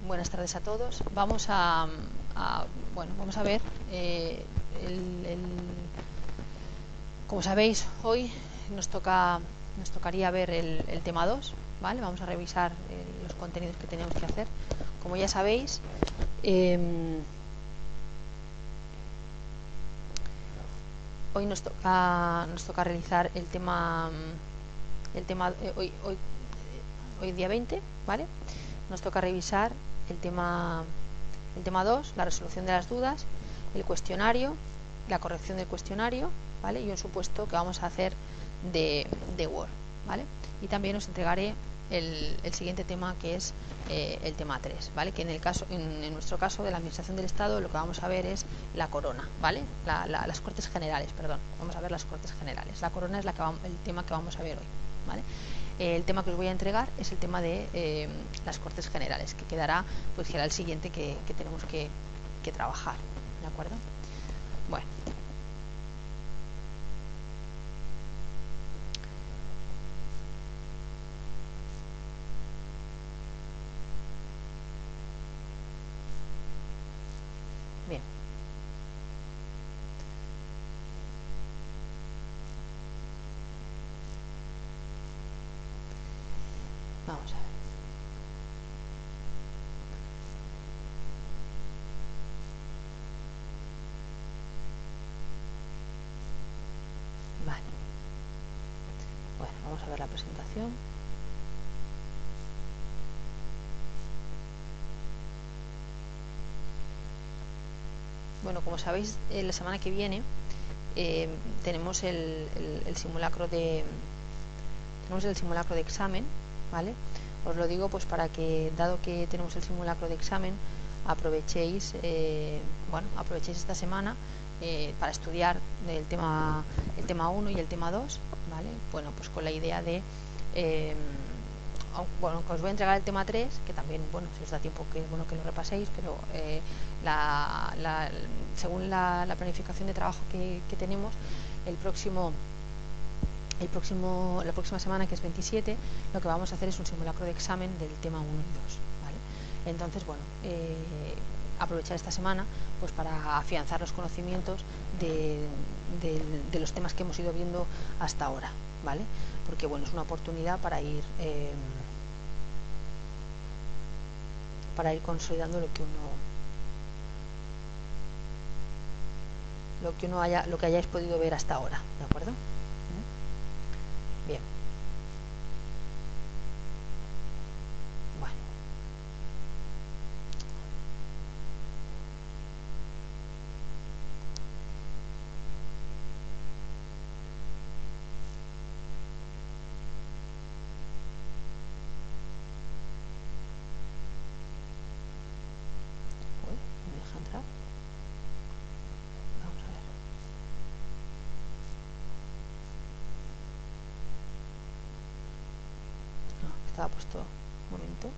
Buenas tardes a todos. Vamos a ver, como sabéis, hoy nos tocaría ver el tema 2, ¿vale? Vamos a revisar los contenidos que tenemos que hacer. Como ya sabéis, hoy nos toca realizar el tema hoy día 20, ¿vale? Nos toca revisar el tema 2, la resolución de las dudas, el cuestionario, la corrección del cuestionario, ¿vale? Y un supuesto que vamos a hacer de Word, ¿vale? Y también os entregaré el siguiente tema, que es el tema 3, ¿vale? Que en nuestro caso de la Administración del Estado, lo que vamos a ver es la corona, ¿vale? Las Cortes Generales, perdón. Vamos a ver las Cortes Generales. La corona es el tema que vamos a ver hoy, ¿vale? El tema que os voy a entregar es el tema de las Cortes Generales, que quedará, pues será el siguiente que tenemos que trabajar, ¿de acuerdo? Bueno. Bien. Vamos a ver. Vale. Bueno, vamos a ver la presentación. Bueno, como sabéis, la semana que viene tenemos el simulacro de examen, ¿vale? Os lo digo pues para que, dado que tenemos el simulacro de examen, aprovechéis esta semana para estudiar el tema 1 y el tema 2, ¿vale? Bueno, pues con la idea de que os voy a entregar el tema 3, que también, bueno, si os da tiempo, que bueno que lo repaséis, pero según la planificación de trabajo que tenemos, la próxima semana, que es 27, lo que vamos a hacer es un simulacro de examen del tema 1 y 2, ¿vale? Entonces, bueno, aprovechar esta semana pues para afianzar los conocimientos de los temas que hemos ido viendo hasta ahora, ¿vale? Porque, bueno, es una oportunidad para ir consolidando lo que hayáis podido ver hasta ahora, ¿de acuerdo? Bien. Bueno. Uy, no me deja entrar. Vamos a ver. No, estaba puesto un momento.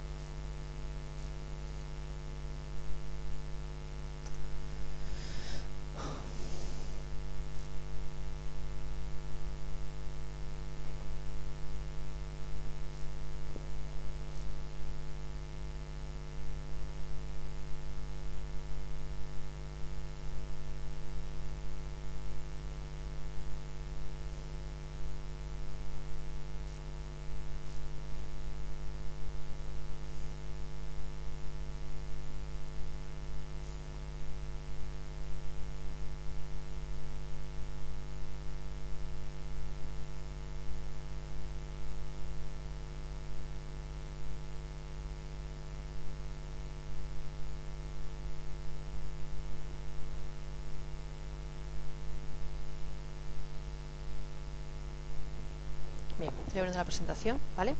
Bien, estoy abriendo la presentación, ¿vale?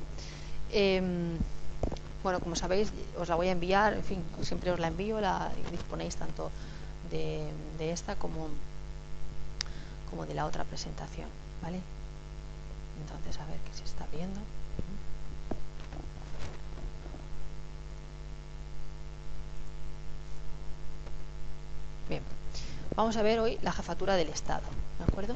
Bueno, como sabéis, os la voy a enviar, en fin, siempre os la envío, disponéis tanto de esta como de la otra presentación, ¿vale? Entonces, a ver qué se está viendo. Bien, vamos a ver hoy la jefatura del Estado, ¿de acuerdo?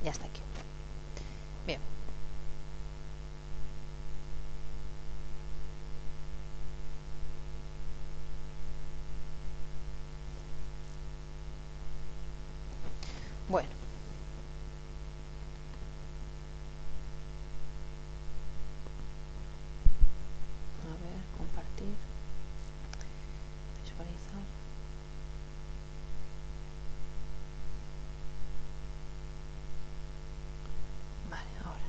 Ya está aquí. Bien. Bueno. A ver, compartir. Visualizar. Vale, ahora.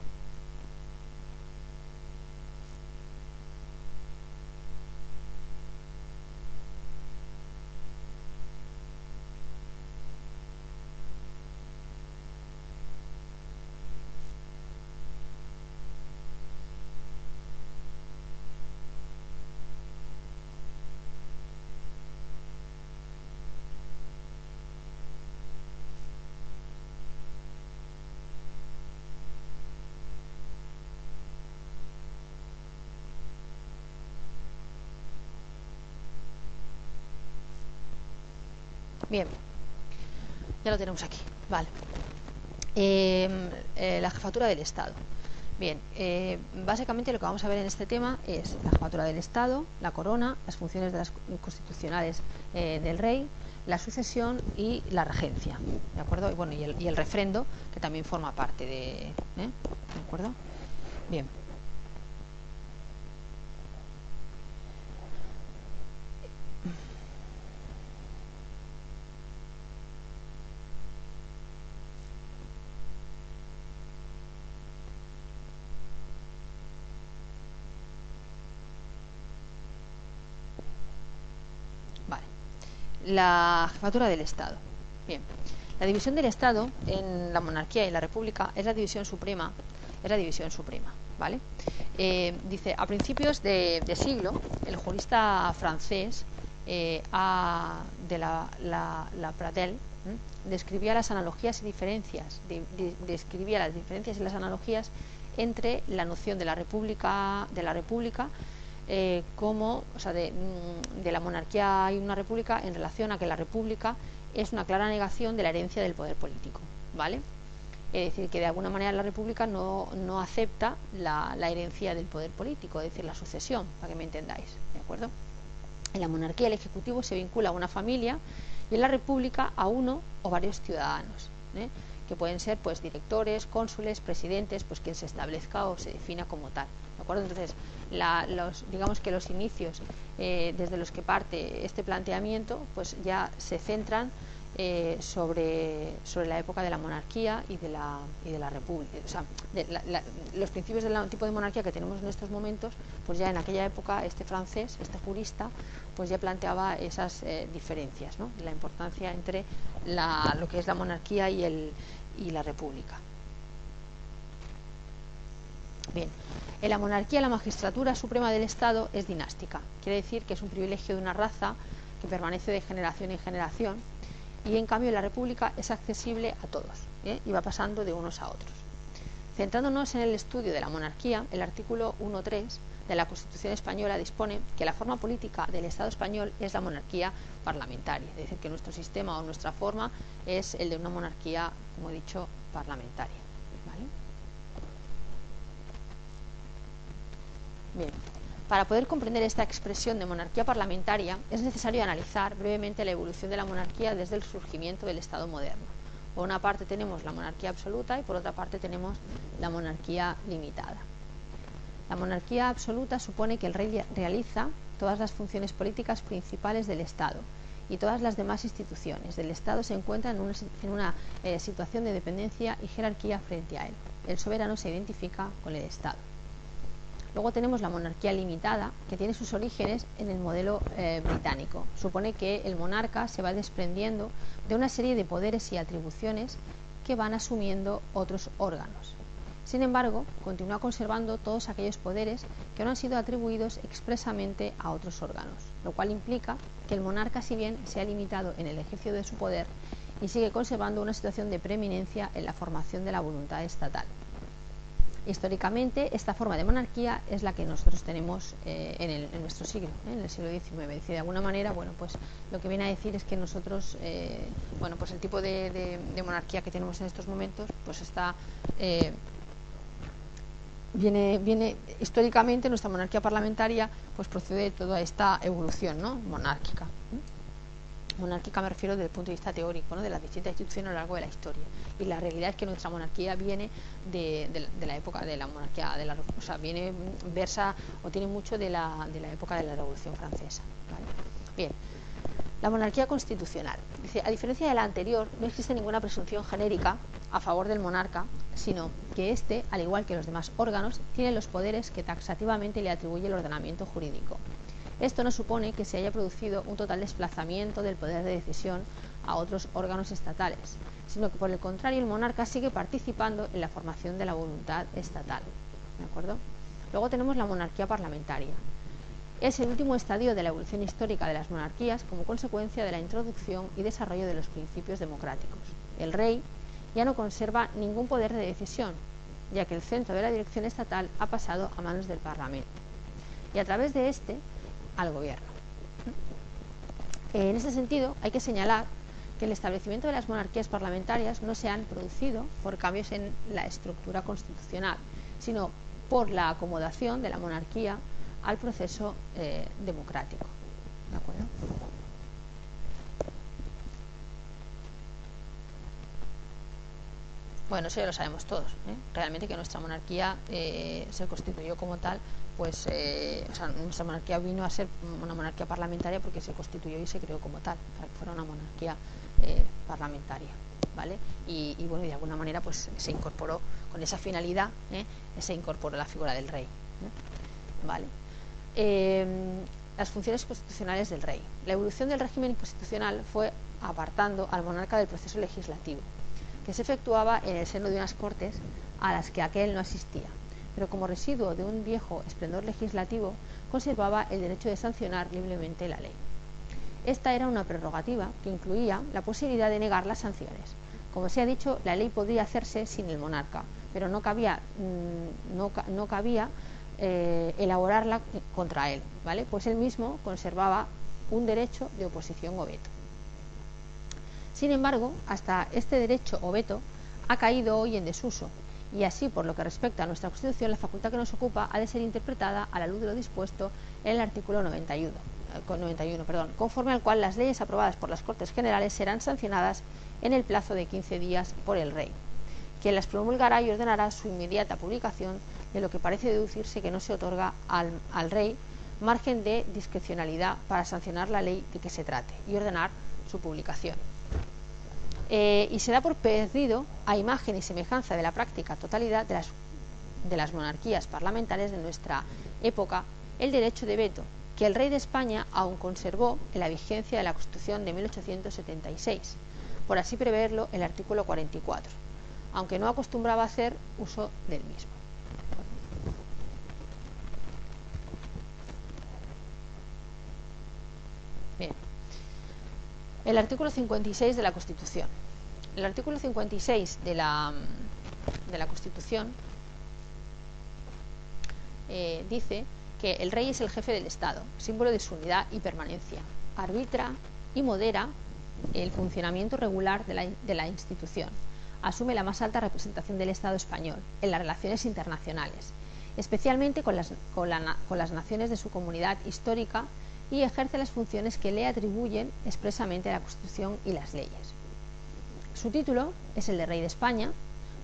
Bien, ya lo tenemos aquí. Vale. La jefatura del Estado. Bien, básicamente lo que vamos a ver en este tema es la jefatura del Estado, la corona, las funciones de las constitucionales del rey, la sucesión y la regencia, ¿de acuerdo? Y bueno, y el refrendo, que también forma parte ¿de acuerdo? Bien. Vale. La jefatura del Estado. Bien. La división del Estado en la monarquía y la república es la división suprema. ¿Vale? Dice, a principios de siglo, el jurista francés de la Pradelle describía las analogías y diferencias, describía las diferencias y las analogías entre la noción de la república, como, o sea, de la monarquía y una república en relación a que la república es una clara negación de la herencia del poder político, ¿vale? Es decir, que de alguna manera la república no acepta la herencia del poder político, es decir, la sucesión, para que me entendáis, ¿de acuerdo? En la monarquía el ejecutivo se vincula a una familia y en la república a uno o varios ciudadanos, que pueden ser pues directores, cónsules, presidentes, pues quien se establezca o se defina como tal, ¿de acuerdo? Entonces, digamos que los inicios desde los que parte este planteamiento pues ya se centran sobre la época de la monarquía y de la república, o sea, los principios del tipo de monarquía que tenemos en estos momentos, pues ya en aquella época este francés, este jurista, pues ya planteaba esas diferencias, ¿no? La importancia entre lo que es la monarquía y la república. Bien, en la monarquía la magistratura suprema del Estado es dinástica, quiere decir que es un privilegio de una raza que permanece de generación en generación, y en cambio la república es accesible a todos, y va pasando de unos a otros. Centrándonos en el estudio de la monarquía, el artículo 1.3 de la Constitución española dispone que la forma política del Estado español es la monarquía parlamentaria, es decir, que nuestro sistema o nuestra forma es el de una monarquía, como he dicho, parlamentaria, ¿vale? Bien. Para poder comprender esta expresión de monarquía parlamentaria es necesario analizar brevemente la evolución de la monarquía desde el surgimiento del Estado moderno. Por una parte tenemos la monarquía absoluta y por otra parte tenemos la monarquía limitada. La monarquía absoluta supone que el rey realiza todas las funciones políticas principales del Estado y todas las demás instituciones del Estado se encuentran en una situación de dependencia y jerarquía frente a él. El soberano se identifica con el Estado. Luego tenemos la monarquía limitada, que tiene sus orígenes en el modelo británico. Supone que el monarca se va desprendiendo de una serie de poderes y atribuciones que van asumiendo otros órganos. Sin embargo, continúa conservando todos aquellos poderes que no han sido atribuidos expresamente a otros órganos, lo cual implica que el monarca, si bien se ha limitado en el ejercicio de su poder, y sigue conservando una situación de preeminencia en la formación de la voluntad estatal. Históricamente, esta forma de monarquía es la que nosotros tenemos en nuestro siglo, en el siglo XIX. De alguna manera, bueno, pues lo que viene a decir es que nosotros, bueno, pues el tipo de monarquía que tenemos en estos momentos, pues está viene históricamente nuestra monarquía parlamentaria, pues procede de toda esta evolución, ¿no?, monárquica. Monárquica me refiero desde el punto de vista teórico, ¿no?, de las distintas instituciones a lo largo de la historia. Y la realidad es que nuestra monarquía viene de la época de la monarquía, o sea, versa o tiene mucho de la época de la Revolución Francesa, ¿vale? Bien, la monarquía constitucional. Dice, a diferencia de la anterior, no existe ninguna presunción genérica a favor del monarca, sino que éste, al igual que los demás órganos, tiene los poderes que taxativamente le atribuye el ordenamiento jurídico. Esto no supone que se haya producido un total desplazamiento del poder de decisión a otros órganos estatales, sino que por el contrario el monarca sigue participando en la formación de la voluntad estatal. ¿De acuerdo? Luego tenemos la monarquía parlamentaria. Es el último estadio de la evolución histórica de las monarquías como consecuencia de la introducción y desarrollo de los principios democráticos. El rey ya no conserva ningún poder de decisión, ya que el centro de la dirección estatal ha pasado a manos del Parlamento y a través de este al gobierno. En ese sentido, hay que señalar que el establecimiento de las monarquías parlamentarias no se han producido por cambios en la estructura constitucional, sino por la acomodación de la monarquía al proceso democrático. ¿De acuerdo? Bueno, eso ya lo sabemos todos, ¿eh? Realmente que nuestra monarquía se constituyó como tal, pues, o sea, nuestra monarquía vino a ser una monarquía parlamentaria porque se constituyó y se creó como tal, para que fuera una monarquía parlamentaria, ¿vale? Y bueno, de alguna manera pues se incorporó con esa finalidad, se incorporó la figura del rey, ¿vale? Las funciones constitucionales del rey. La evolución del régimen constitucional fue apartando al monarca del proceso legislativo, que se efectuaba en el seno de unas cortes a las que aquel no asistía, pero como residuo de un viejo esplendor legislativo conservaba el derecho de sancionar libremente la ley. Esta era una prerrogativa que incluía la posibilidad de negar las sanciones. Como se ha dicho, la ley podría hacerse sin el monarca, pero no cabía elaborarla contra él, ¿vale? Pues él mismo conservaba un derecho de oposición o veto. Sin embargo, hasta este derecho o veto ha caído hoy en desuso, y así, por lo que respecta a nuestra Constitución, la facultad que nos ocupa ha de ser interpretada a la luz de lo dispuesto en el artículo 91, conforme al cual las leyes aprobadas por las Cortes Generales serán sancionadas en el plazo de 15 días por el Rey, quien las promulgará y ordenará su inmediata publicación, de lo que parece deducirse que no se otorga al Rey margen de discrecionalidad para sancionar la ley de que se trate y ordenar su publicación. Y se da por perdido, a imagen y semejanza de la práctica totalidad de las monarquías parlamentarias de nuestra época, el derecho de veto, que el rey de España aún conservó en la vigencia de la Constitución de 1876, por así preverlo el artículo 44, aunque no acostumbraba a hacer uso del mismo. Bien. El artículo 56 de la Constitución. El artículo 56 de la Constitución dice que el rey es el jefe del Estado, símbolo de su unidad y permanencia, arbitra y modera el funcionamiento regular de la institución, asume la más alta representación del Estado español en las relaciones internacionales, especialmente con las naciones de su comunidad histórica, y ejerce las funciones que le atribuyen expresamente la Constitución y las leyes. Su título es el de Rey de España,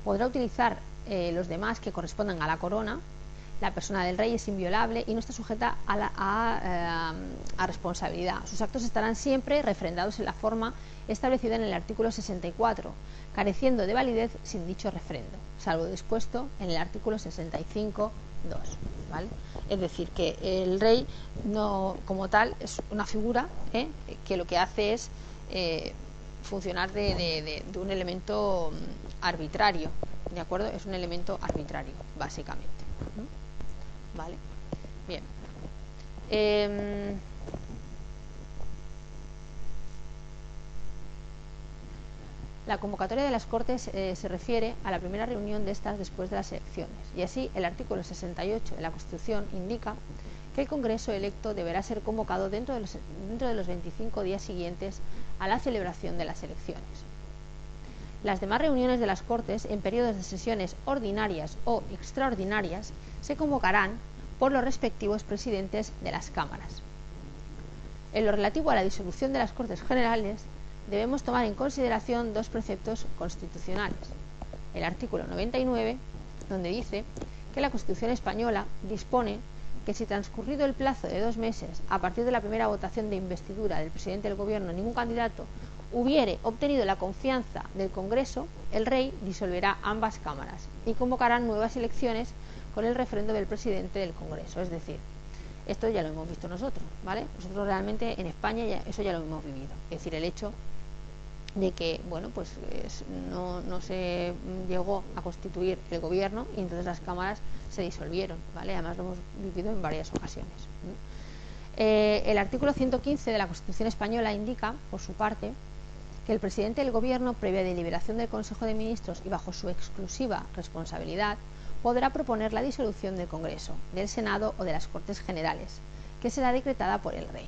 podrá utilizar los demás que correspondan a la corona. La persona del rey es inviolable y no está sujeta a responsabilidad. Sus actos estarán siempre refrendados en la forma establecida en el artículo 64, careciendo de validez sin dicho refrendo, salvo dispuesto en el artículo 65.2, ¿vale? Es decir, que el rey no, como tal, es una figura que lo que hace es funcionar de un elemento arbitrario, ¿de acuerdo? Es un elemento arbitrario, básicamente. ¿Vale? Bien. La convocatoria de las Cortes se refiere a la primera reunión de estas después de las elecciones, y así el artículo 68 de la Constitución indica que el Congreso electo deberá ser convocado dentro de los 25 días siguientes a la celebración de las elecciones. Las demás reuniones de las Cortes en periodos de sesiones ordinarias o extraordinarias se convocarán por los respectivos presidentes de las cámaras. En lo relativo a la disolución de las Cortes Generales, debemos tomar en consideración dos preceptos constitucionales. El artículo 99, donde dice que la Constitución española dispone que si transcurrido el plazo de 2 meses a partir de la primera votación de investidura del presidente del Gobierno ningún candidato hubiere obtenido la confianza del Congreso, el Rey disolverá ambas cámaras y convocará nuevas elecciones con el refrendo del presidente del Congreso. Es decir, esto ya lo hemos visto nosotros, ¿vale? Nosotros realmente en España eso ya lo hemos vivido. Es decir, el hecho de que, bueno, pues no se llegó a constituir el gobierno y entonces las cámaras se disolvieron, ¿vale? Además lo hemos vivido en varias ocasiones. El artículo 115 de la Constitución española indica, por su parte, que el presidente del gobierno, previa deliberación del Consejo de Ministros y bajo su exclusiva responsabilidad, podrá proponer la disolución del Congreso, del Senado o de las Cortes Generales, que será decretada por el Rey.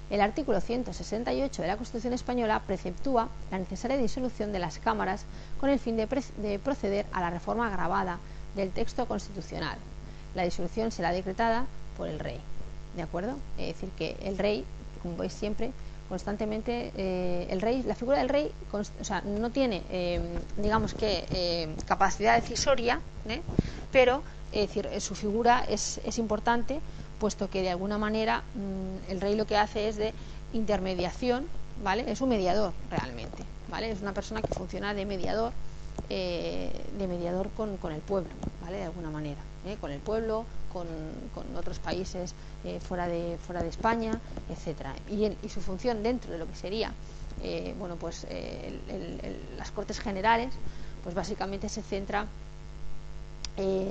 El artículo 168 de la Constitución española preceptúa la necesaria disolución de las cámaras con el fin de proceder a la reforma agravada del texto constitucional. La disolución será decretada por el Rey, ¿de acuerdo? Es decir, que el Rey, como veis siempre, constantemente, la figura del Rey, no tiene, digamos que, capacidad decisoria, pero, es decir, su figura es importante, puesto que de alguna manera el Rey lo que hace es de intermediación, ¿vale? Es un mediador realmente, ¿vale? Es una persona que funciona de mediador con el pueblo, ¿vale? De alguna manera, con el pueblo, con otros países fuera de España, etcétera. Y su función dentro de lo que sería bueno, pues las Cortes Generales, pues básicamente se centra en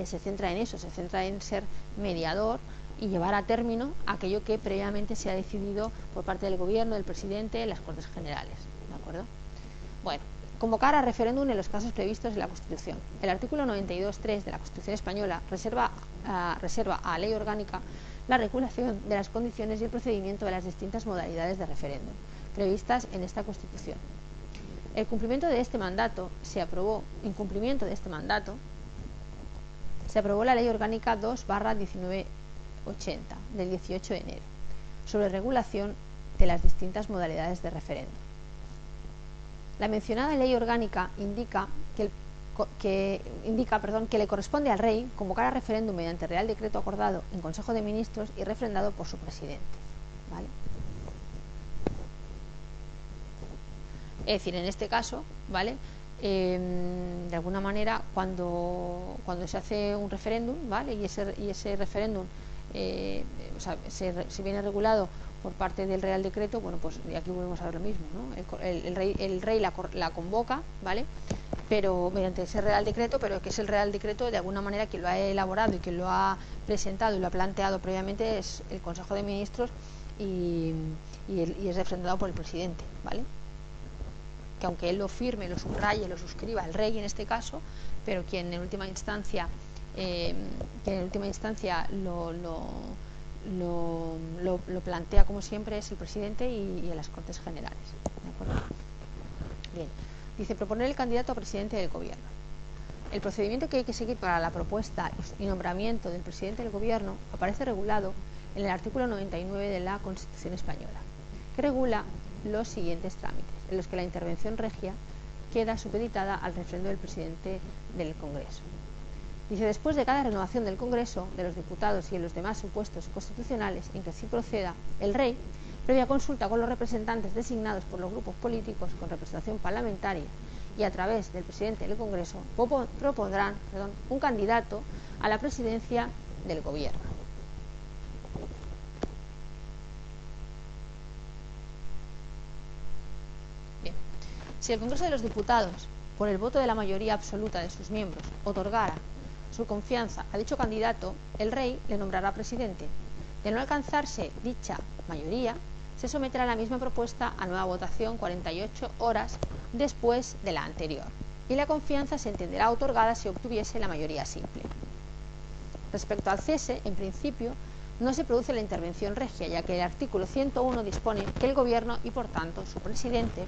eso, se centra en ser mediador y llevar a término aquello que previamente se ha decidido por parte del gobierno, del presidente, en las Cortes Generales, ¿de acuerdo? Bueno, convocar a referéndum en los casos previstos en la Constitución. El artículo 92.3 de la Constitución española reserva a ley orgánica la regulación de las condiciones y el procedimiento de las distintas modalidades de referéndum previstas en esta Constitución. En cumplimiento de este mandato se aprobó la Ley Orgánica 2/1980 del 18 de enero sobre regulación de las distintas modalidades de referéndum. La mencionada Ley Orgánica indica que le corresponde al Rey convocar a referéndum mediante Real Decreto acordado en Consejo de Ministros y refrendado por su presidente, ¿vale? Es decir, en este caso, ¿vale? De alguna manera, cuando se hace un referéndum, ¿vale? y ese referéndum se viene regulado por parte del Real Decreto, bueno, pues aquí volvemos a ver lo mismo, ¿no? El rey la convoca, ¿vale? Pero mediante ese Real Decreto, pero que es el Real Decreto, de alguna manera quien lo ha elaborado y quien lo ha presentado y lo ha planteado previamente es el Consejo de Ministros y es refrendado por el presidente, ¿vale? Que aunque él lo firme, lo subraye, lo suscriba, el Rey en este caso, pero quien en última instancia lo plantea como siempre es el presidente y en las Cortes Generales, ¿de acuerdo? Bien, dice proponer el candidato a presidente del gobierno. El procedimiento que hay que seguir para la propuesta y nombramiento del presidente del gobierno aparece regulado en el artículo 99 de la Constitución española, que regula los siguientes trámites, en los que la intervención regia queda supeditada al refrendo del presidente del Congreso. Dice, después de cada renovación del Congreso, de los diputados y en los demás supuestos constitucionales en que así proceda, el Rey, previa consulta con los representantes designados por los grupos políticos con representación parlamentaria y a través del presidente del Congreso, propondrán un candidato a la presidencia del gobierno. Bien. Si el Congreso de los Diputados, por el voto de la mayoría absoluta de sus miembros, otorgara su confianza a dicho candidato, el Rey le nombrará presidente. De no alcanzarse dicha mayoría, se someterá la misma propuesta a nueva votación 48 horas después de la anterior, y la confianza se entenderá otorgada si obtuviese la mayoría simple. Respecto al cese, en principio, no se produce la intervención regia, ya que el artículo 101 dispone que el Gobierno y, por tanto, su presidente,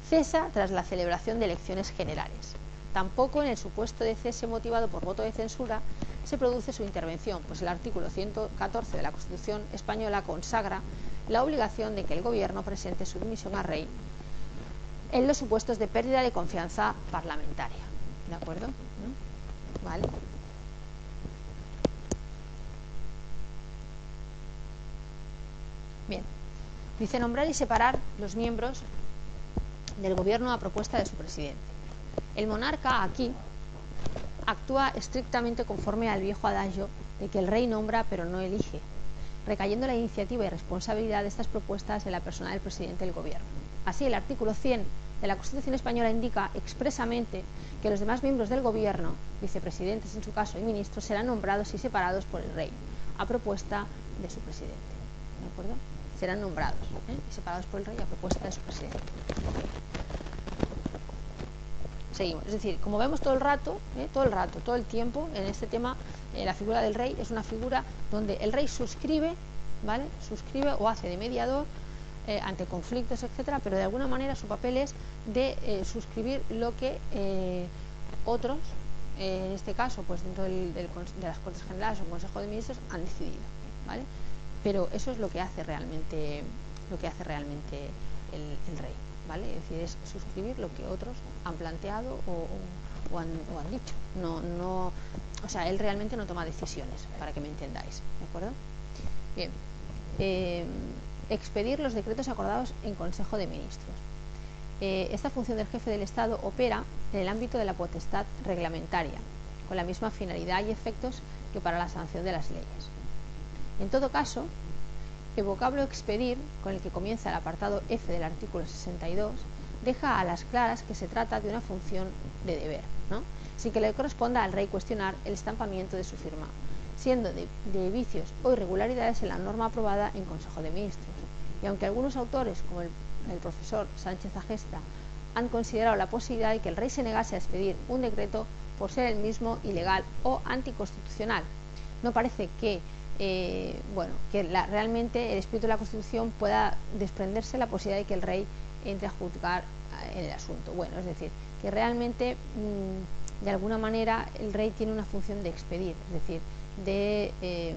cesa tras la celebración de elecciones generales. Tampoco en el supuesto de cese motivado por voto de censura se produce su intervención, pues el artículo 114 de la Constitución española consagra la obligación de que el Gobierno presente su dimisión al Rey en los supuestos de pérdida de confianza parlamentaria. ¿De acuerdo? ¿No? ¿Vale? Bien. Dice nombrar y separar los miembros del Gobierno a propuesta de su presidente. El monarca aquí actúa estrictamente conforme al viejo adagio de que el rey nombra pero no elige, recayendo la iniciativa y responsabilidad de estas propuestas en la persona del presidente del Gobierno. Así, el artículo 100 de la Constitución española indica expresamente que los demás miembros del Gobierno, vicepresidentes en su caso y ministros, serán nombrados y separados por el rey, a propuesta de su presidente. ¿De acuerdo? Serán nombrados y separados por el rey a propuesta de su presidente. Seguimos. Es decir, como vemos todo el rato, todo el tiempo, en este tema, la figura del rey es una figura donde el rey suscribe, ¿vale? Suscribe o hace de mediador ante conflictos, etcétera, pero de alguna manera su papel es de suscribir lo que otros, en este caso, pues dentro de las Cortes Generales o Consejo de Ministros, han decidido, ¿vale? Pero eso es lo que hace realmente el rey, ¿vale? Es decir, es suscribir lo que otros han planteado o han dicho. O sea, él realmente no toma decisiones, para que me entendáis, ¿de acuerdo? Bien. Expedir los decretos acordados en Consejo de Ministros. Esta función del jefe del Estado opera en el ámbito de la potestad reglamentaria, con la misma finalidad y efectos que para la sanción de las leyes. En todo caso, el vocablo expedir, con el que comienza el apartado F del artículo 62, deja a las claras que se trata de una función de deber, ¿no? Sin que le corresponda al rey cuestionar el estampamiento de su firma, siendo de vicios o irregularidades en la norma aprobada en Consejo de Ministros. Y aunque algunos autores, como el profesor Sánchez Agestra, han considerado la posibilidad de que el rey se negase a expedir un decreto por ser el mismo ilegal o anticonstitucional, no parece que realmente el espíritu de la Constitución pueda desprenderse la posibilidad de que el rey entre a juzgar en el asunto. Bueno, es decir, que realmente de alguna manera el rey tiene una función de expedir, es decir, de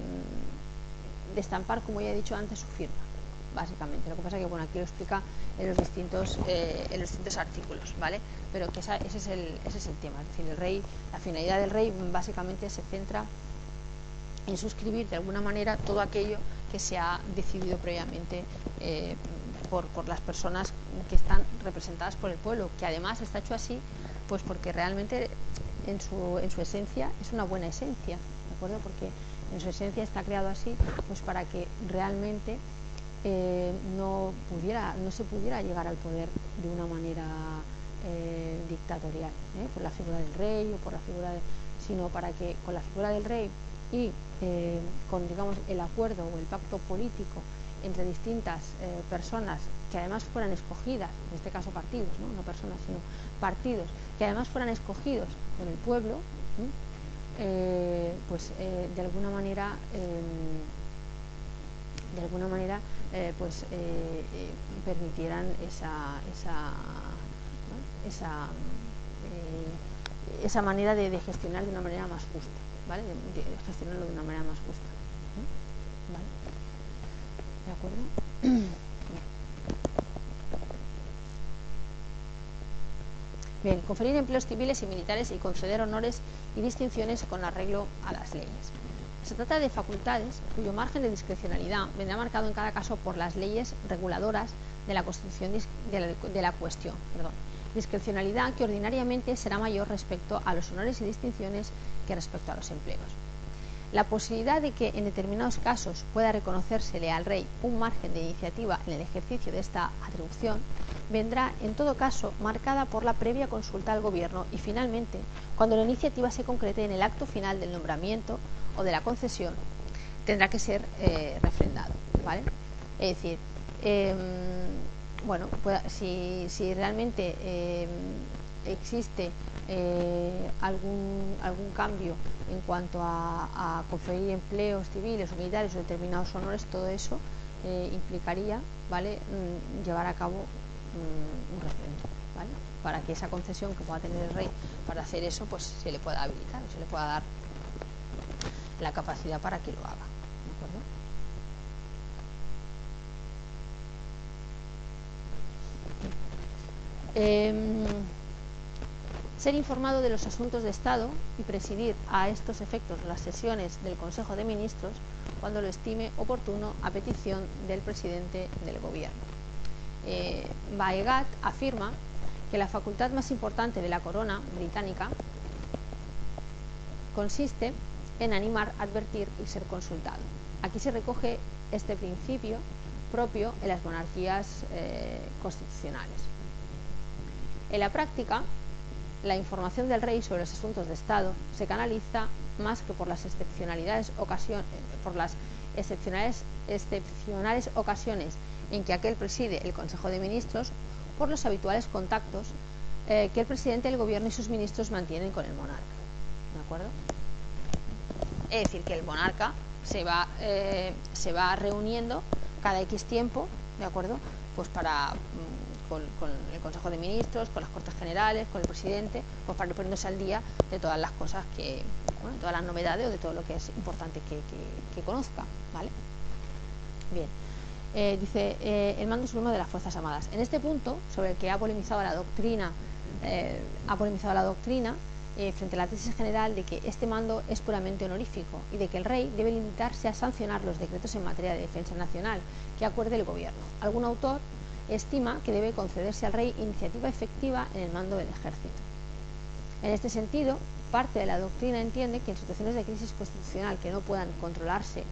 estampar, como ya he dicho antes, su firma, básicamente. Lo que pasa es que, bueno, aquí lo explica en los distintos artículos, ¿vale? Pero que ese es el tema. Es decir, el rey, la finalidad del rey básicamente se centra en suscribir de alguna manera todo aquello que se ha decidido previamente por las personas que están representadas por el pueblo, que además está hecho así pues porque realmente en su esencia es una buena esencia, ¿de acuerdo? Porque en su esencia está creado así pues para que realmente no se pudiera llegar al poder de una manera dictatorial, por la figura del rey o por la figura sino para que con la figura del rey y con, digamos, el acuerdo o el pacto político entre distintas personas que además fueran escogidas, en este caso partidos, no personas sino partidos, que además fueran escogidos por el pueblo, de alguna manera permitieran esa manera de gestionar de una manera más justa, ¿vale? De gestionarlo de una manera más justa, ¿vale? ¿De acuerdo? Bien, conferir empleos civiles y militares y conceder honores y distinciones con arreglo a las leyes. Se trata de facultades cuyo margen de discrecionalidad vendrá marcado en cada caso por las leyes reguladoras de la constitución de la cuestión. Discrecionalidad que ordinariamente será mayor respecto a los honores y distinciones que respecto a los empleos. La posibilidad de que en determinados casos pueda reconocérsele al rey un margen de iniciativa en el ejercicio de esta atribución vendrá en todo caso marcada por la previa consulta al gobierno y finalmente cuando la iniciativa se concrete en el acto final del nombramiento o de la concesión tendrá que ser refrendado, ¿vale? Es decir, bueno, pues, si realmente existe algún cambio en cuanto a conferir empleos civiles o militares o determinados honores, todo eso implicaría, ¿vale?, llevar a cabo un referéndum, ¿vale?, para que esa concesión que pueda tener el rey para hacer eso, pues se le pueda habilitar, se le pueda dar la capacidad para que lo haga, ¿de acuerdo? Ser informado de los asuntos de Estado y presidir a estos efectos las sesiones del Consejo de Ministros cuando lo estime oportuno a petición del presidente del gobierno. Vaegat afirma que la facultad más importante de la corona británica consiste en animar, advertir y ser consultado. Aquí se recoge este principio propio en las monarquías constitucionales. En la práctica, la información del rey sobre los asuntos de Estado se canaliza más que por las excepcionales ocasiones en que aquel preside el Consejo de Ministros, por los habituales contactos que el presidente del gobierno y sus ministros mantienen con el monarca, ¿de acuerdo? Es decir, que el monarca se va reuniendo cada X tiempo, ¿de acuerdo?, pues para con el Consejo de Ministros, con las Cortes Generales, con el presidente, pues para ir poniéndose al día de todas las cosas bueno, todas las novedades o de todo lo que es importante que conozca, ¿vale? Bien, dice el mando supremo de las Fuerzas Armadas. En este punto, sobre el que ha polemizado la doctrina, frente a la tesis general de que este mando es puramente honorífico y de que el rey debe limitarse a sancionar los decretos en materia de defensa nacional que acuerde el gobierno. Algún autor estima que debe concederse al rey iniciativa efectiva en el mando del ejército. En este sentido, parte de la doctrina entiende que en situaciones de crisis constitucional que no puedan controlarse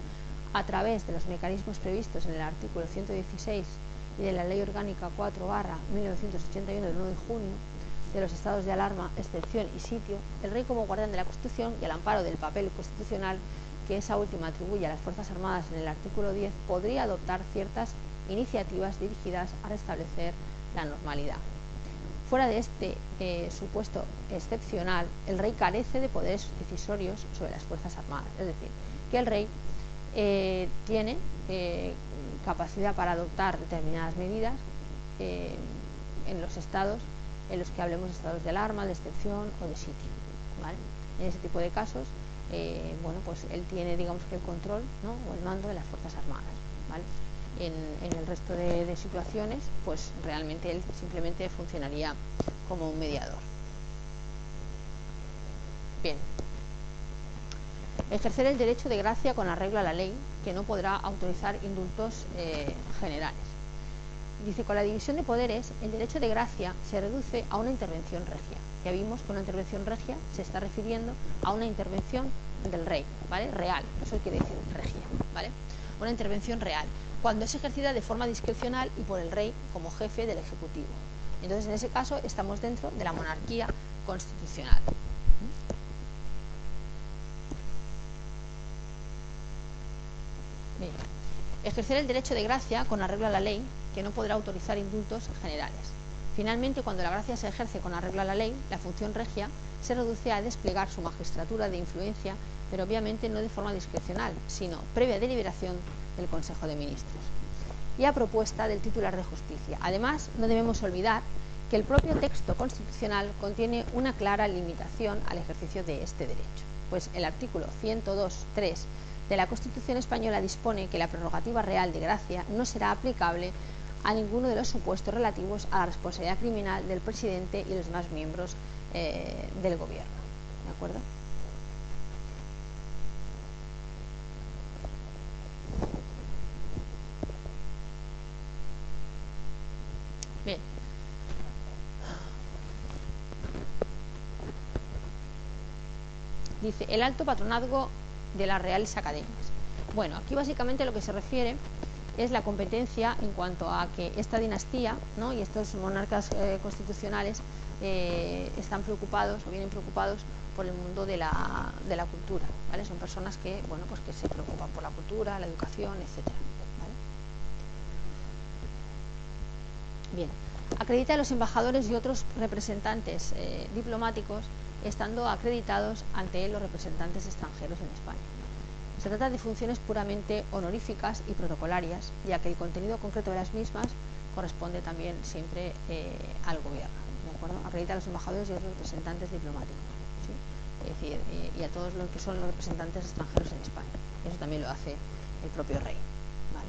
a través de los mecanismos previstos en el artículo 116 y de la Ley Orgánica 4/1981 del 1 de junio de los estados de alarma, excepción y sitio, el rey, como guardián de la Constitución y al amparo del papel constitucional que esa última atribuye a las Fuerzas Armadas en el artículo 10, podría adoptar ciertas iniciativas dirigidas a restablecer la normalidad. Fuera de este supuesto excepcional, el rey carece de poderes decisorios sobre las Fuerzas Armadas, es decir, que el rey tiene capacidad para adoptar determinadas medidas en los estados en los que hablemos de estados de alarma, de excepción o de sitio, ¿vale? En ese tipo de casos, bueno, pues él tiene, digamos, que el control, ¿no?, o el mando de las Fuerzas Armadas, ¿vale? En el resto de situaciones, pues realmente él simplemente funcionaría como un mediador. Bien. Ejercer el derecho de gracia con arreglo a la ley, que no podrá autorizar indultos generales. Dice, con la división de poderes, el derecho de gracia se reduce a una intervención regia. Ya vimos que una intervención regia se está refiriendo a una intervención del rey, ¿vale?, real, eso quiere decir regia, ¿vale?, una intervención real, cuando es ejercida de forma discrecional y por el rey como jefe del Ejecutivo. Entonces, en ese caso, estamos dentro de la monarquía constitucional. Bien. Ejercer el derecho de gracia con arreglo a la ley, que no podrá autorizar indultos generales. Finalmente, cuando la gracia se ejerce con arreglo a la ley, la función regia se reduce a desplegar su magistratura de influencia, pero obviamente no de forma discrecional, sino previa deliberación del Consejo de Ministros y a propuesta del titular de justicia. Además, no debemos olvidar que el propio texto constitucional contiene una clara limitación al ejercicio de este derecho, pues el artículo 102.3 de la Constitución española dispone que la prerrogativa real de gracia no será aplicable a ninguno de los supuestos relativos a la responsabilidad criminal del presidente y los demás miembros del gobierno, ¿de acuerdo? Bien. Dice, el alto patronazgo de las Reales Academias. Bueno, aquí básicamente lo que se refiere es la competencia en cuanto a que esta dinastía, ¿no?, y estos monarcas constitucionales están preocupados o vienen preocupados por el mundo de la cultura, ¿vale? Son personas que, bueno, pues que se preocupan por la cultura, la educación, etcétera, ¿vale? Bien, acredita a los embajadores y otros representantes diplomáticos estando acreditados ante él los representantes extranjeros en España. Se trata de funciones puramente honoríficas y protocolarias, ya que el contenido concreto de las mismas corresponde también siempre al gobierno, ¿de acuerdo? Acredita a los embajadores y a los representantes diplomáticos, ¿sí? Es decir, y a todos los que son los representantes extranjeros en España. Eso también lo hace el propio rey, ¿vale?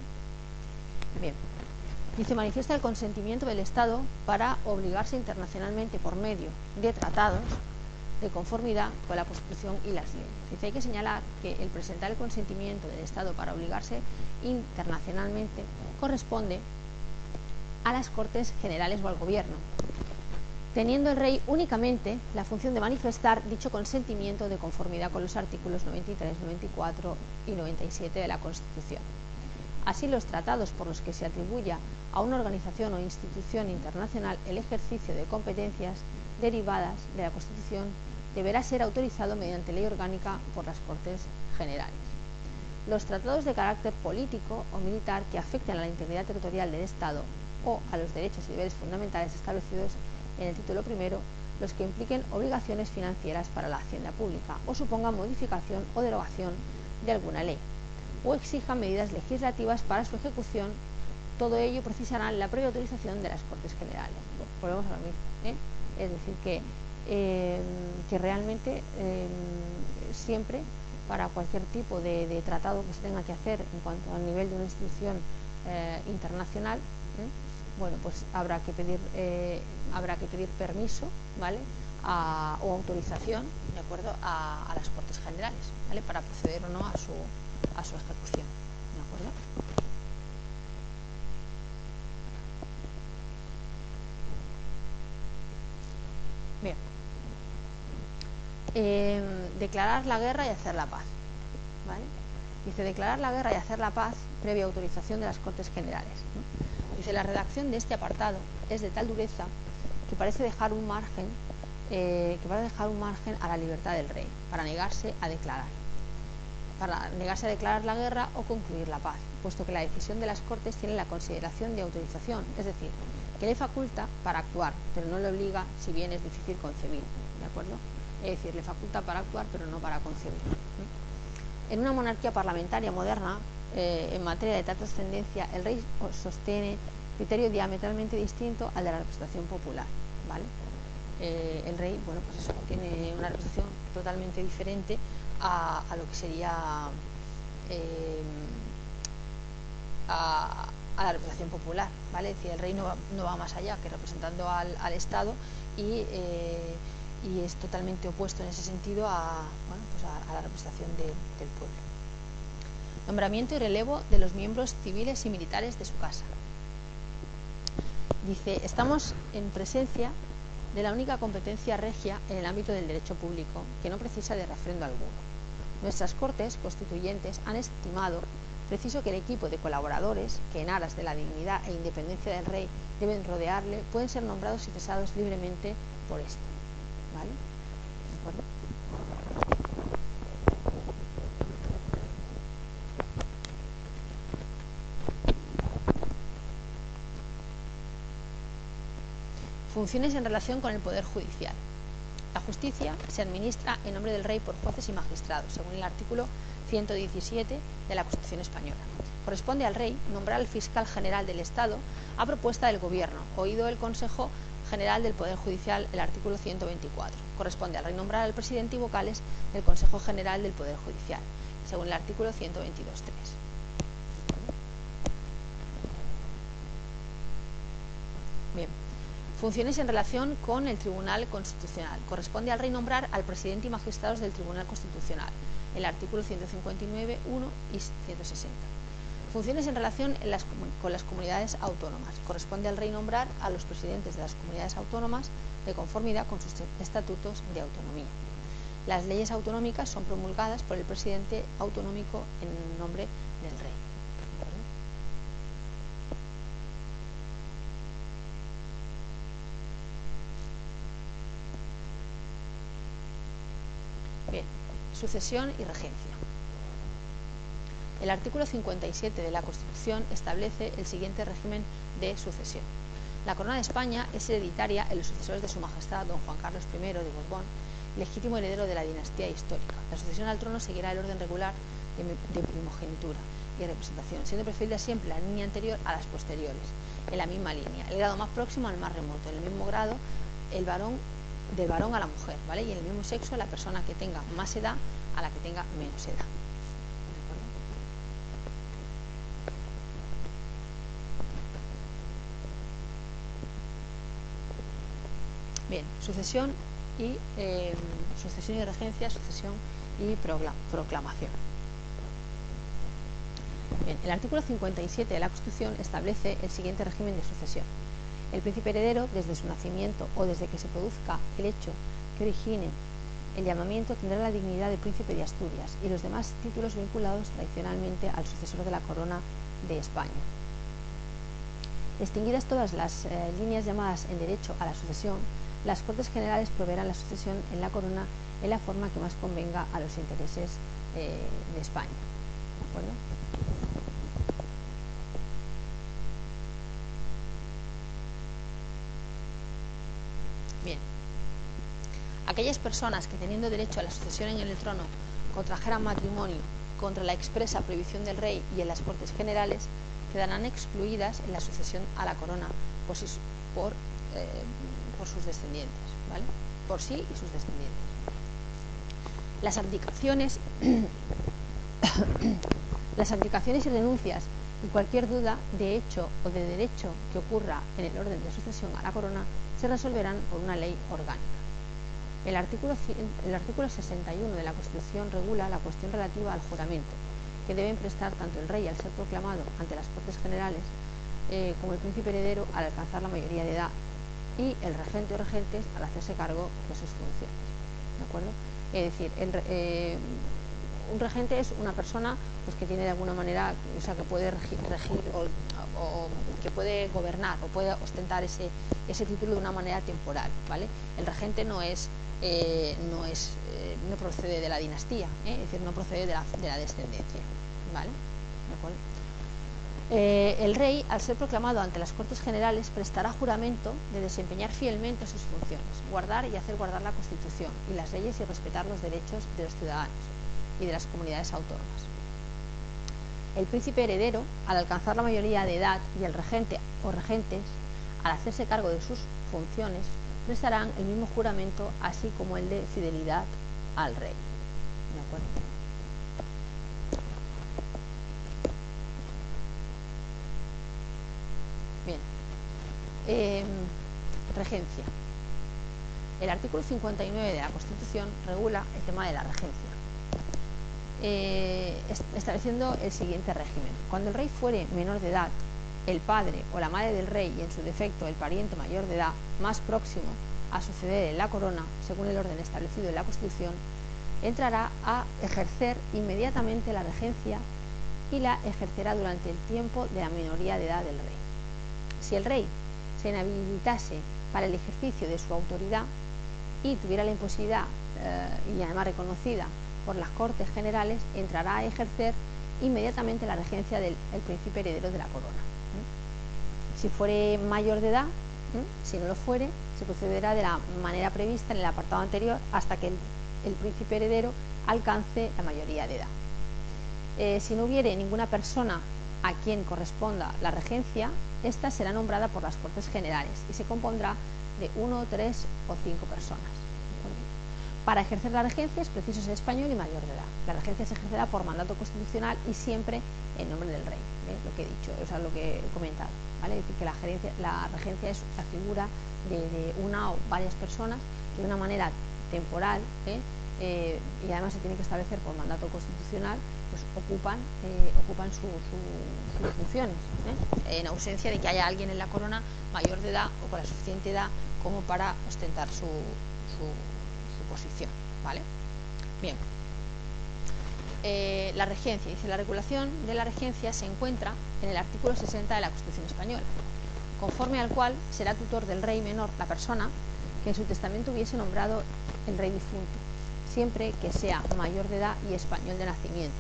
Bien. Dice, manifiesta el consentimiento del Estado para obligarse internacionalmente por medio de tratados de conformidad con la Constitución y las leyes. Dice, hay que señalar que el presentar el consentimiento del Estado para obligarse internacionalmente corresponde a las Cortes Generales o al Gobierno, teniendo el rey únicamente la función de manifestar dicho consentimiento de conformidad con los artículos 93, 94 y 97 de la Constitución. Así, los tratados por los que se atribuya a una organización o institución internacional el ejercicio de competencias derivadas de la Constitución deberá ser autorizado mediante ley orgánica por las Cortes Generales. Los tratados de carácter político o militar que afecten a la integridad territorial del Estado o a los derechos y deberes fundamentales establecidos en el título primero, los que impliquen obligaciones financieras para la hacienda pública o supongan modificación o derogación de alguna ley, o exijan medidas legislativas para su ejecución, todo ello precisará la previa autorización de las Cortes Generales. Bueno, volvemos a lo mismo, ¿eh? Es decir, que realmente siempre para cualquier tipo de tratado que se tenga que hacer en cuanto al nivel de una institución internacional, bueno, pues habrá que pedir permiso, ¿vale? O autorización, de acuerdo, a las Cortes Generales, ¿vale? Para proceder o no a su ejecución, ¿de acuerdo? Bien. Declarar la guerra y hacer la paz, ¿vale? Dice, declarar la guerra y hacer la paz previa autorización de las Cortes Generales, ¿no? Dice, la redacción de este apartado es de tal dureza que parece dejar un margen a la libertad del rey para negarse a declarar la guerra o concluir la paz, puesto que la decisión de las Cortes tiene la consideración de autorización, es decir, que le faculta para actuar, pero no le obliga, si bien es difícil concebir, ¿de acuerdo? Es decir, le faculta para actuar, pero no para concebir. En una monarquía parlamentaria moderna, en materia de tal trascendencia, el rey sostiene criterio diametralmente distinto al de la representación popular, ¿vale? El rey, bueno, pues eso, tiene una representación totalmente diferente a lo que sería a la representación popular, ¿vale? Es decir, el rey no va más allá que representando al Estado y es totalmente opuesto en ese sentido a la representación del pueblo. Nombramiento y relevo de los miembros civiles y militares de su casa. Dice, estamos en presencia de la única competencia regia en el ámbito del derecho público, que no precisa de refrendo alguno. Nuestras Cortes Constituyentes han estimado preciso que el equipo de colaboradores que en aras de la dignidad e independencia del rey deben rodearle pueden ser nombrados y cesados libremente por éste, ¿vale? ¿De acuerdo? Funciones en relación con el Poder Judicial. La justicia se administra en nombre del rey por jueces y magistrados, según el artículo 117 de la Constitución Española. Corresponde al rey nombrar al fiscal general del Estado a propuesta del Gobierno, oído el Consejo General del Poder Judicial, el artículo 124. Corresponde al rey nombrar al presidente y vocales del Consejo General del Poder Judicial, según el artículo 122.3. Bien. Funciones en relación con el Tribunal Constitucional. Corresponde al rey nombrar al presidente y magistrados del Tribunal Constitucional, el artículo 159, 1 y 160. Funciones en relación con las comunidades autónomas. Corresponde al rey nombrar a los presidentes de las comunidades autónomas de conformidad con sus estatutos de autonomía. Las leyes autonómicas son promulgadas por el presidente autonómico en nombre del rey. Bien, sucesión y regencia. El artículo 57 de la Constitución establece el siguiente régimen de sucesión. La corona de España es hereditaria en los sucesores de su majestad don Juan Carlos I de Borbón, legítimo heredero de la dinastía histórica. La sucesión al trono seguirá el orden regular de primogenitura y representación, siendo preferida siempre la línea anterior a las posteriores, en la misma línea, el grado más próximo al más remoto, en el mismo grado del varón a la mujer, ¿vale? Y en el mismo sexo la persona que tenga más edad a la que tenga menos edad. Bien, sucesión y regencia, sucesión y proclamación. Bien, el artículo 57 de la Constitución establece el siguiente régimen de sucesión. El príncipe heredero, desde su nacimiento o desde que se produzca el hecho que origine el llamamiento, tendrá la dignidad de príncipe de Asturias y los demás títulos vinculados tradicionalmente al sucesor de la corona de España. Extinguidas todas las líneas llamadas en derecho a la sucesión, las Cortes Generales proveerán la sucesión en la corona en la forma que más convenga a los intereses de España. ¿De acuerdo? Bien. Aquellas personas que, teniendo derecho a la sucesión en el trono, contrajeran matrimonio contra la expresa prohibición del rey y en las Cortes Generales, quedarán excluidas en la sucesión a la corona por sus descendientes, ¿vale? Por sí y sus descendientes. Las abdicaciones y renuncias y cualquier duda de hecho o de derecho que ocurra en el orden de sucesión a la corona se resolverán por una ley orgánica. El artículo 61 de la Constitución regula la cuestión relativa al juramento, que deben prestar tanto el rey al ser proclamado ante las Cortes Generales como el príncipe heredero al alcanzar la mayoría de edad y el regente o regentes al hacerse cargo de sus funciones. ¿De acuerdo? Es decir, un regente es una persona pues, que tiene de alguna manera, o sea, que puede regir o que puede gobernar o puede ostentar ese título de una manera temporal, ¿vale? El regente no procede de la dinastía, es decir, no procede de la descendencia, ¿vale? ¿De acuerdo? El rey, al ser proclamado ante las Cortes Generales, prestará juramento de desempeñar fielmente sus funciones, guardar y hacer guardar la Constitución y las leyes y respetar los derechos de los ciudadanos y de las comunidades autónomas. El príncipe heredero, al alcanzar la mayoría de edad, y el regente o regentes, al hacerse cargo de sus funciones, prestarán el mismo juramento, así como el de fidelidad al rey. ¿De acuerdo? Bien. Regencia. El artículo 59 de la Constitución regula el tema de la regencia, estableciendo el siguiente régimen. Cuando el rey fuere menor de edad, el padre o la madre del rey y en su defecto el pariente mayor de edad más próximo a suceder en la corona, según el orden establecido en la Constitución, entrará a ejercer inmediatamente la regencia y la ejercerá durante el tiempo de la minoría de edad del rey. Si el rey se inhabilitase para el ejercicio de su autoridad y tuviera la imposibilidad y además reconocida por las Cortes Generales, entrará a ejercer inmediatamente la regencia del príncipe heredero de la corona. Si fuere mayor de edad, si no lo fuere, se procederá de la manera prevista en el apartado anterior hasta que el príncipe heredero alcance la mayoría de edad. Si no hubiere ninguna persona a quien corresponda la regencia, esta será nombrada por las Cortes Generales y se compondrá de 1, 3 o 5 personas. Para ejercer la regencia es preciso ser español y mayor de edad. La regencia se ejercerá por mandato constitucional y siempre en nombre del rey, lo que he dicho, o sea, lo que he comentado, ¿vale? Es decir, que la regencia es la figura de una o varias personas que de una manera temporal y además se tiene que establecer por mandato constitucional, pues ocupan sus funciones, en ausencia de que haya alguien en la corona mayor de edad o con la suficiente edad como para ostentar su posición, ¿vale? Bien. La regencia, dice, la regulación de la regencia se encuentra en el artículo 60 de la Constitución española, conforme al cual será tutor del rey menor la persona que en su testamento hubiese nombrado el rey difunto, siempre que sea mayor de edad y español de nacimiento.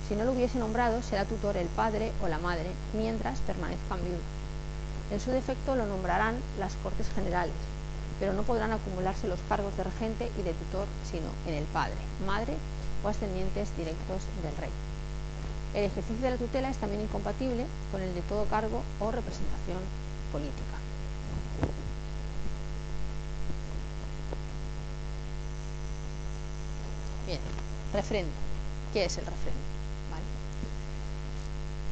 Si no lo hubiese nombrado, será tutor el padre o la madre mientras permanezcan viudos. En su defecto lo nombrarán las Cortes Generales, pero no podrán acumularse los cargos de regente y de tutor sino en el padre, madre o ascendientes directos del rey. El ejercicio de la tutela es también incompatible con el de todo cargo o representación política. Bien, refrendo. ¿Qué es el refrendo?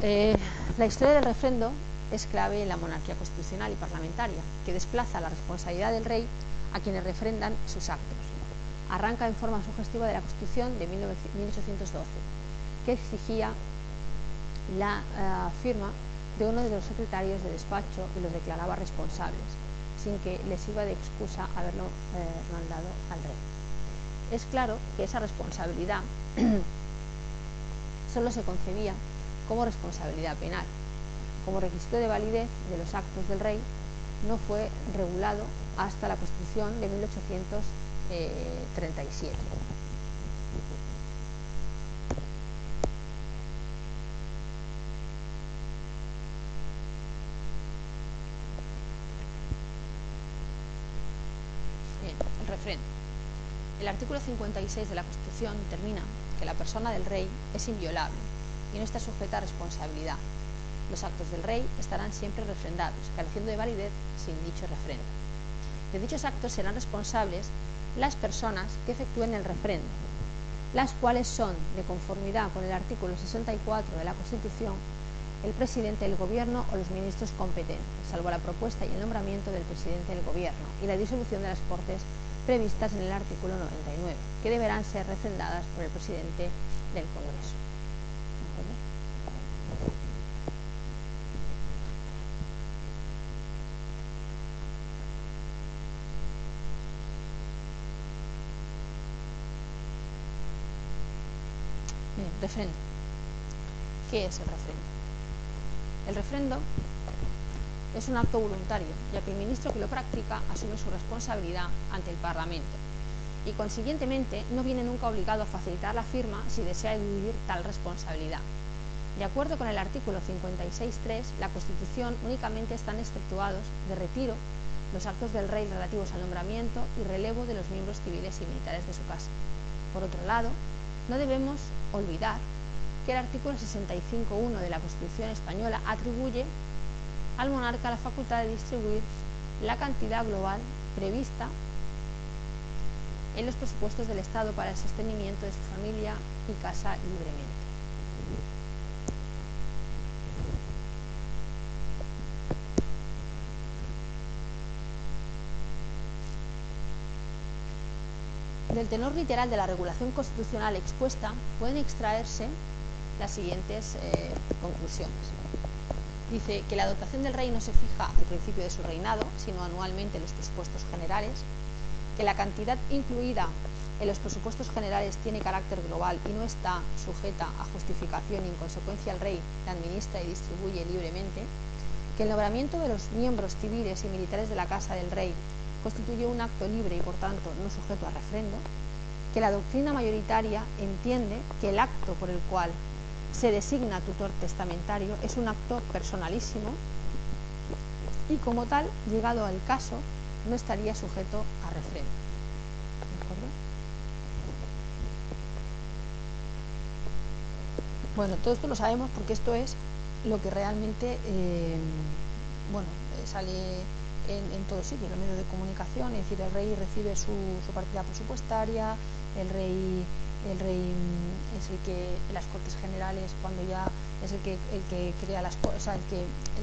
¿Vale? La historia del refrendo es clave en la monarquía constitucional y parlamentaria, que desplaza la responsabilidad del rey a quienes refrendan sus actos. Arranca en forma sugestiva de la Constitución de 1812, que exigía la firma de uno de los secretarios de despacho y los declaraba responsables, sin que les sirva de excusa haberlo mandado al rey. Es claro que esa responsabilidad solo se concebía como responsabilidad penal. Como requisito de validez de los actos del rey no fue regulado hasta la Constitución de 1837. Bien, el refrendo. El artículo 56 de la Constitución determina que la persona del rey es inviolable y no está sujeta a responsabilidad. Los actos del rey estarán siempre refrendados, careciendo de validez sin dicho refrendo. De dichos actos serán responsables las personas que efectúen el refrendo, las cuales son, de conformidad con el artículo 64 de la Constitución, el presidente del gobierno o los ministros competentes, salvo la propuesta y el nombramiento del presidente del gobierno y la disolución de las Cortes previstas en el artículo 99, que deberán ser refrendadas por el presidente del Congreso. Bien, refrendo. ¿Qué es el refrendo? El refrendo es un acto voluntario, ya que el ministro que lo practica asume su responsabilidad ante el Parlamento y, consiguientemente, no viene nunca obligado a facilitar la firma si desea eludir tal responsabilidad. De acuerdo con el artículo 56.3, la Constitución únicamente están exceptuados de retiro los actos del rey relativos al nombramiento y relevo de los miembros civiles y militares de su casa. Por otro lado, no debemos olvidar que el artículo 65.1 de la Constitución española atribuye al monarca la facultad de distribuir la cantidad global prevista en los presupuestos del Estado para el sostenimiento de su familia y casa libremente. Del tenor literal de la regulación constitucional expuesta pueden extraerse las siguientes conclusiones. Dice que la dotación del rey no se fija al principio de su reinado, sino anualmente en los presupuestos generales, que la cantidad incluida en los presupuestos generales tiene carácter global y no está sujeta a justificación y, en consecuencia, el rey la administra y distribuye libremente, que el nombramiento de los miembros civiles y militares de la casa del rey constituye un acto libre y, por tanto, no sujeto a refrendo, que la doctrina mayoritaria entiende que el acto por el cual se designa tutor testamentario es un acto personalísimo y, como tal, llegado al caso, no estaría sujeto a refrendo. ¿De acuerdo? Bueno, todo esto lo sabemos porque esto es lo que realmente sale en todos sitios, en los medios de comunicación. Es decir, el rey recibe su partida presupuestaria, el rey es el que en las Cortes Generales, cuando ya es el que crea las cosas, el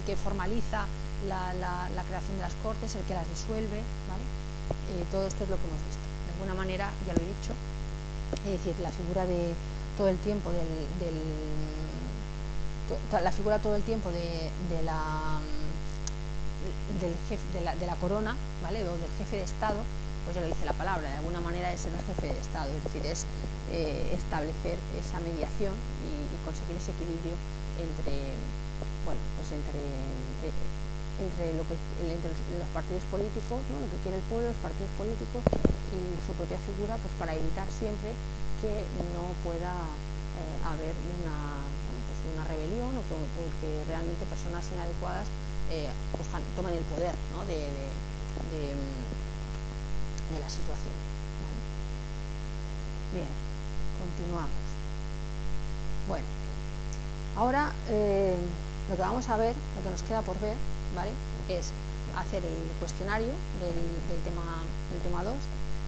que formaliza la creación de las Cortes, el que las disuelve, ¿vale? Todo esto es lo que hemos visto. De alguna manera, ya lo he dicho, es decir, la figura de todo el tiempo de la corona, ¿vale? O del jefe de Estado, pues ya lo dice la palabra, de alguna manera es el jefe de Estado, es decir, es establecer esa mediación y conseguir ese equilibrio entre los partidos políticos, ¿no? Lo que quiere el pueblo, los partidos políticos y su propia figura, pues para evitar siempre que no pueda haber una rebelión o que realmente personas inadecuadas pues tomen el poder, ¿no? de la situación. Bien, continuamos. Bueno, ahora lo que vamos a ver, lo que nos queda por ver, ¿vale? Es hacer el cuestionario del tema 2.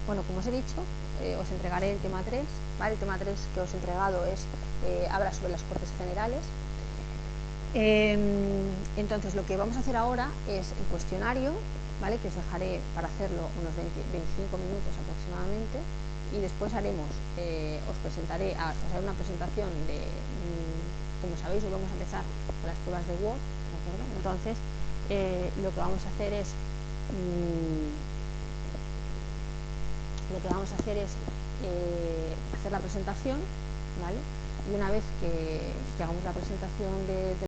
Bueno, como os he dicho, os entregaré el tema 3, ¿vale? El tema 3 que os he entregado habla sobre las Cortes Generales. Entonces, lo que vamos a hacer ahora es el cuestionario, ¿vale? Que os dejaré para hacerlo unos 25 minutos aproximadamente, y después os presentaré, os haré una presentación como sabéis, hoy vamos a empezar con las pruebas de Word, ¿de acuerdo? Entonces, lo que vamos a hacer es hacer la presentación, ¿vale? Y una vez que hagamos la presentación de